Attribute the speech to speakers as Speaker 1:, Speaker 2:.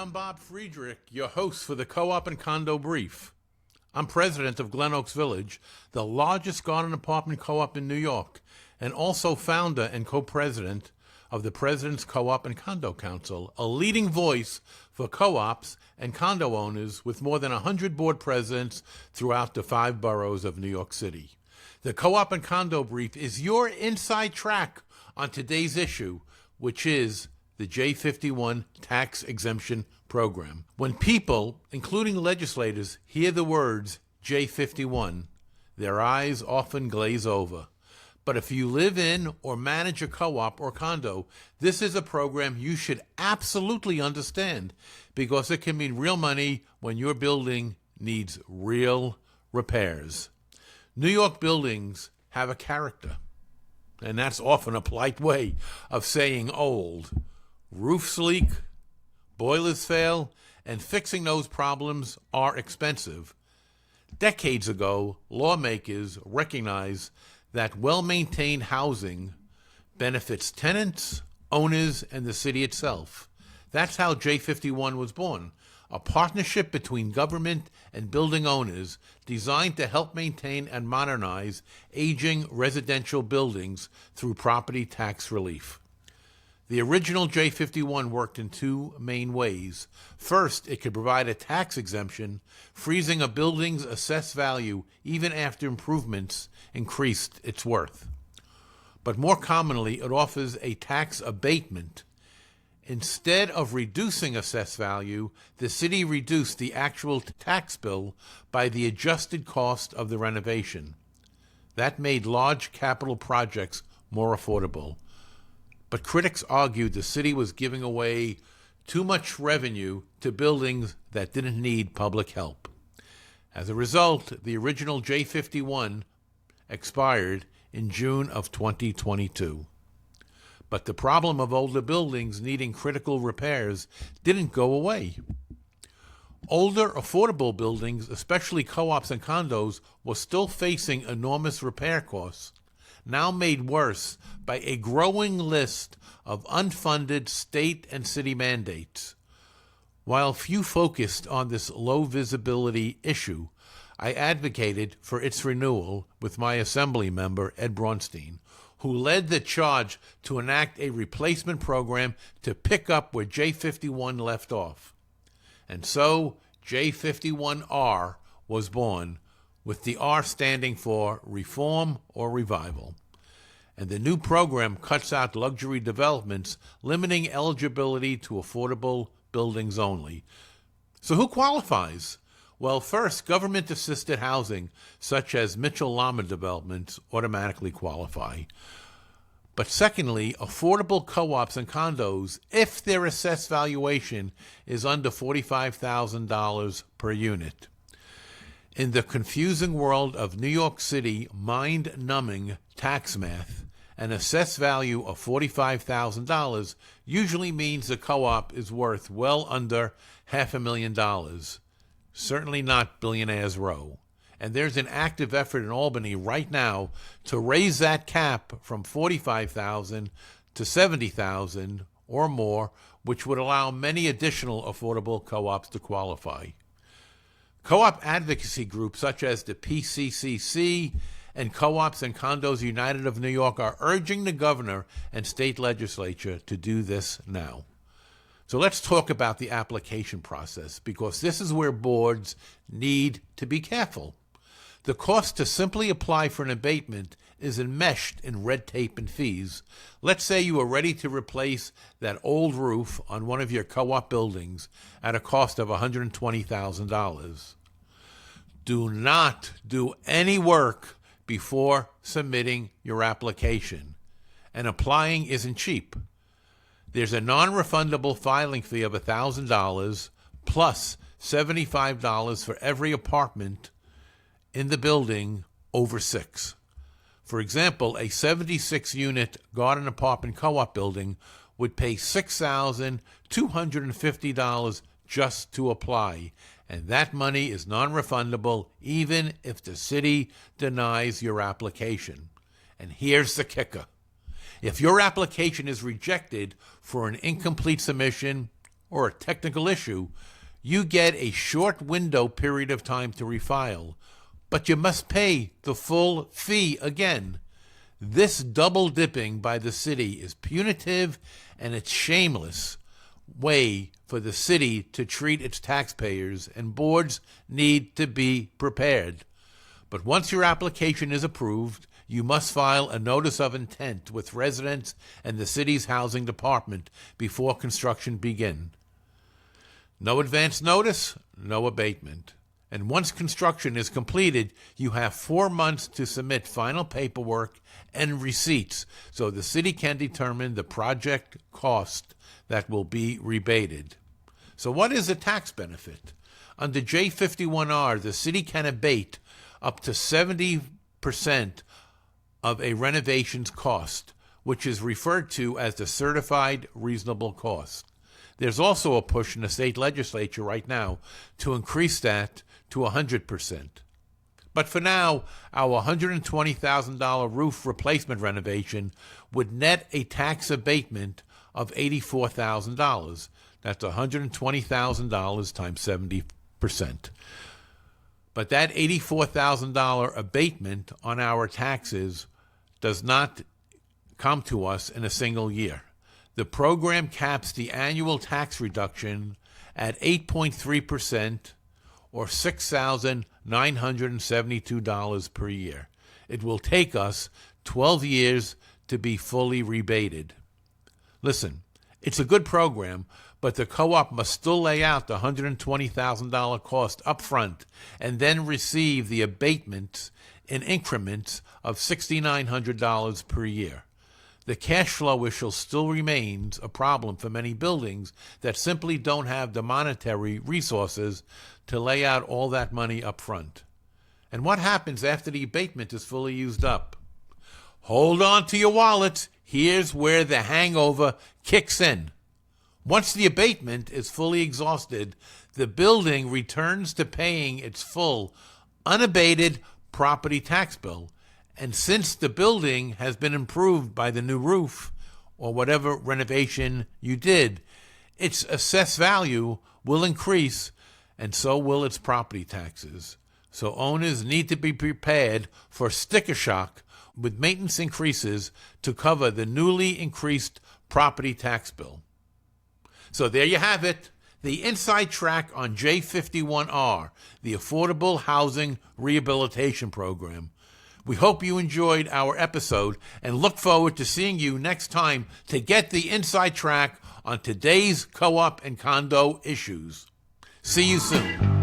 Speaker 1: I'm Bob Friedrich, your host for the Co-op and Condo Brief. I'm president of Glen Oaks Village, the largest garden apartment co-op in New York, and also founder and co-president of the President's Co-op and Condo Council, a leading voice for co-ops and condo owners with more than 100 board presidents throughout the 5 boroughs of New York City. The Co-op and Condo Brief is your inside track on today's issue, which is the J51 Tax Exemption Program. When people, including legislators, hear the words J51, their eyes often glaze over. But if you live in or manage a co-op or condo, this is a program you should absolutely understand because it can mean real money when your building needs real repairs. New York buildings have a character, and that's often a polite way of saying old. Roofs leak, boilers fail, and fixing those problems are expensive. Decades ago, lawmakers recognized that well-maintained housing benefits tenants, owners, and the city itself. That's how J51 was born, a partnership between government and building owners designed to help maintain and modernize aging residential buildings through property tax relief. The original J51 worked in 2 main ways. First, it could provide a tax exemption, freezing a building's assessed value even after improvements increased its worth. But more commonly, it offers a tax abatement. Instead of reducing assessed value, the city reduced the actual tax bill by the adjusted cost of the renovation. That made large capital projects more affordable. But critics argued the city was giving away too much revenue to buildings that didn't need public help. As a result, the original J51 expired in June of 2022. But the problem of older buildings needing critical repairs didn't go away. Older, affordable buildings, especially co-ops and condos, were still facing enormous repair costs, now made worse by a growing list of unfunded state and city mandates. While few focused on this low-visibility issue, I advocated for its renewal with my Assembly member, Ed Braunstein, who led the charge to enact a replacement program to pick up where J51 left off. And so J51R was born, with the R standing for Reform or Revival. And the new program cuts out luxury developments, limiting eligibility to affordable buildings only. So who qualifies? Well, first, government-assisted housing, such as Mitchell-Lama developments, automatically qualify. But secondly, affordable co-ops and condos, if their assessed valuation is under $45,000 per unit. In the confusing world of New York City mind-numbing tax math, an assessed value of $45,000 usually means the co-op is worth well under $500,000. Certainly not Billionaire's Row. And there's an active effort in Albany right now to raise that cap from $45,000 to $70,000 or more, which would allow many additional affordable co-ops to qualify. Co-op advocacy groups such as the PCCC and Co-ops and Condos United of New York are urging the governor and state legislature to do this now. So let's talk about the application process, because this is where boards need to be careful. The cost to simply apply for an abatement is enmeshed in red tape and fees. Let's say you are ready to replace that old roof on one of your co-op buildings at a cost of $120,000. Do not do any work before submitting your application. And applying isn't cheap. There's a non-refundable filing fee of $1,000 plus $75 for every apartment in the building over 6. For example, a 76-unit garden apartment co-op building would pay $6,250 just to apply, and that money is non-refundable even if the city denies your application. And here's the kicker. If your application is rejected for an incomplete submission or a technical issue, you get a short window period of time to refile, but you must pay the full fee again. This double dipping by the city is punitive, and it's shameless way for the city to treat its taxpayers, and boards need to be prepared. But once your application is approved, you must file a notice of intent with residents and the city's housing department before construction begins. No advance notice, no abatement. And once construction is completed, you have 4 months to submit final paperwork and receipts so the city can determine the project cost that will be rebated. So what is the tax benefit? Under J51R, the city can abate up to 70% of a renovation's cost, which is referred to as the certified reasonable cost. There's also a push in the state legislature right now to increase that to 100%. But for now, our $120,000 roof replacement renovation would net a tax abatement of $84,000. That's $120,000 times 70%. But that $84,000 abatement on our taxes does not come to us in a single year. The program caps the annual tax reduction at 8.3%, or $6,972 per year. It will take us 12 years to be fully rebated. Listen, it's a good program, but the co-op must still lay out the $120,000 cost up front and then receive the abatements in increments of $6,900 per year. The cash flow issue still remains a problem for many buildings that simply don't have the monetary resources to lay out all that money up front. And what happens after the abatement is fully used up? Hold on to your wallets. Here's where the hangover kicks in. Once the abatement is fully exhausted, the building returns to paying its full, unabated property tax bill. And since the building has been improved by the new roof or whatever renovation you did, its assessed value will increase, and so will its property taxes. So owners need to be prepared for sticker shock with maintenance increases to cover the newly increased property tax bill. So there you have it, the inside track on J51R, the Affordable Housing Rehabilitation Program. We hope you enjoyed our episode and look forward to seeing you next time to get the inside track on today's co-op and condo issues. See you soon.